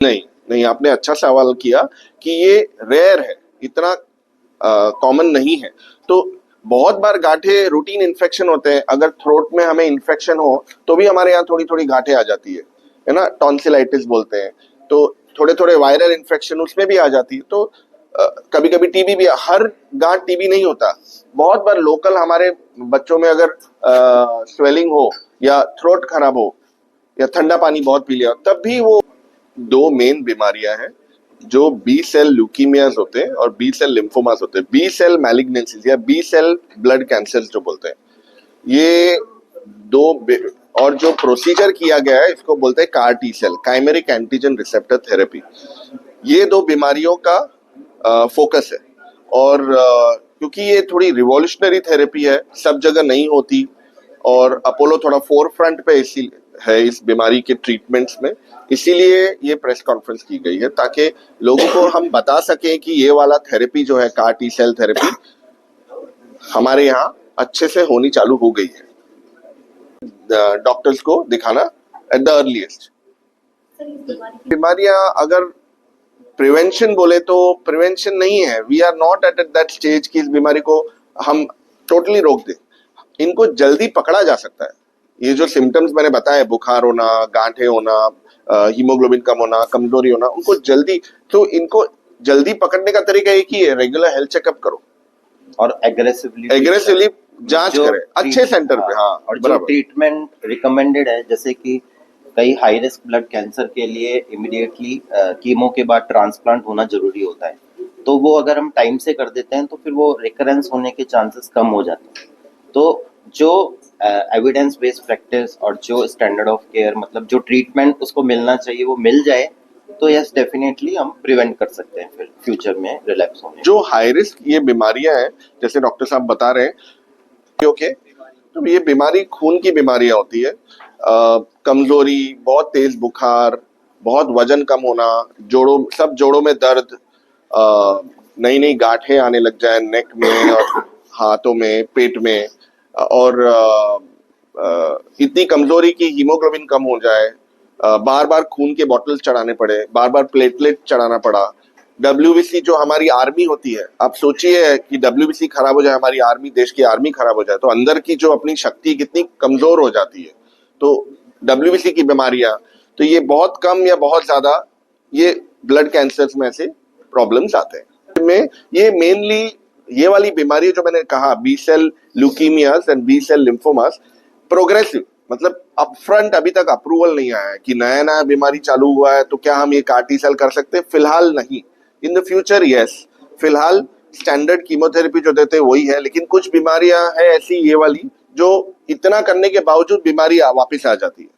नहीं नहीं, आपने अच्छा सवाल किया कि ये रेयर है, इतना कॉमन नहीं है। तो बहुत बार गांठे रूटीन इन्फेक्शन होते हैं, अगर थ्रोट में हमें इन्फेक्शन हो तो भी हमारे यहाँ थोड़ी थोड़ी गांठें आ जाती है ना, टॉन्सिलाइटिस बोलते हैं। तो थोड़े थोड़े वायरल इन्फेक्शन उसमें भी आ जाती है। तो कभी कभी टीबी भी, हर गांठ टीबी नहीं होता। बहुत बार लोकल हमारे बच्चों में अगर स्वेलिंग हो या थ्रोट खराब हो या ठंडा पानी बहुत पी लिया, तब भी वो दो मेन बीमारियां हैं जो बी सेल ल्यूकीमियाज होते हैं और बी सेल लिम्फोमास होते हैं, बी सेल मैलिग्नेंसीज या बी सेल ब्लड कैंसर जो बोलते हैं। ये दो और जो प्रोसीजर किया गया है इसको बोलते हैं CAR T cell, chimeric antigen receptor therapy. ये दो बीमारियों का फोकस है। और क्योंकि ये थोड़ी रिवॉल्यूशनरी थेरेपी है, सब जगह नहीं होती, और अपोलो थोड़ा फोर फ्रंट पे इसी है इस बीमारी के ट्रीटमेंट्स में, इसीलिए ये प्रेस कॉन्फ्रेंस की गई है ताकि लोगों को हम बता सकें कि ये वाला थेरेपी जो है कार टी सेल थेरेपी हमारे यहाँ अच्छे से होनी चालू हो गई है। डॉक्टर्स को दिखाना एट द अर्लीस्ट। बीमारियां अगर प्रिवेंशन बोले तो प्रिवेंशन नहीं है, we are not at that stage कि इस बीमारी को हम टोटली रोक दें। इनको जल्दी पकड़ा जा सकता है। ये जो सिम्टम्स मैंने बताए, बुखार होना, गांठें होना, हीमोग्लोबिन कम होना, कमजोरी होना, उनको जल्दी, तो इनको जल्दी पकड़ने का तरीका एक ही है, रेगुलर हेल्थ चेकअप करो और एग्रेसिवली जांच करें अच्छे सेंटर पे। हाँ, और जो ट्रीटमेंट रिकमेंडेड है, जैसे कि कई हाई रिस्क ब्लड कैंसर के लिए इमीडिएटली कीमो के बाद ट्रांसप्लांट होना जरूरी होता है, तो वो अगर हम टाइम से कर देते हैं तो फिर वो रिकरेंस होने के चांसेस कम हो जाते हैं। तो जो एविडेंस बेस्ड प्रैक्टिस और जो स्टैंडर्ड ऑफ केयर, मतलब जो ट्रीटमेंट उसको मिलना चाहिए वो मिल जाए, तो यस डेफिनेटली हम प्रिवेंट कर सकते हैं फिर फ्यूचर में रिलैप्स होने। जो हाई रिस्क ये बीमारियां हैं, जैसे डॉक्टर साहब बता रहे हैं, ओके, तो ये बीमारी खून की बीमारियां होती है। कमजोरी, बहुत तेज बुखार, बहुत वजन कम होना, जोड़ों में दर्द, नई नई गांठें आने लग जाए नेक में और हाथों में, पेट में, और इतनी कमजोरी की हीमोग्लोबिन कम हो जाए, बार बार खून के बॉटल चढ़ाने पड़े, बार बार प्लेटलेट चढ़ाना पड़ा। डब्ल्यूबीसी जो हमारी आर्मी होती है, आप सोचिए कि डब्ल्यूबीसी खराब हो जाए, हमारी आर्मी, देश की आर्मी खराब हो जाए, तो अंदर की जो अपनी शक्ति कितनी कमजोर हो जाती है। तो डब्ल्यूबीसी की बीमारियां, तो ये बहुत कम या बहुत ज्यादा ये ब्लड कैंसर्स में ऐसे प्रॉब्लम्स आते हैं। में ये मेनली ये वाली बीमारी जो मैंने कहा, B cell leukaemias and B cell lymphomas, progressive, मतलब अपफ्रंट अभी तक अप्रूवल नहीं आया है कि नया नया बीमारी चालू हुआ है तो क्या हम ये कार टी सेल कर सकते हैं, फिलहाल नहीं। इन द फ्यूचर यस, फिलहाल स्टैंडर्ड कीमोथेरेपी जो देते हैं वही है, लेकिन कुछ बीमारियां हैं ऐसी ये वाली जो इतना करने के बावजूद बीमारी वापस आ जाती है।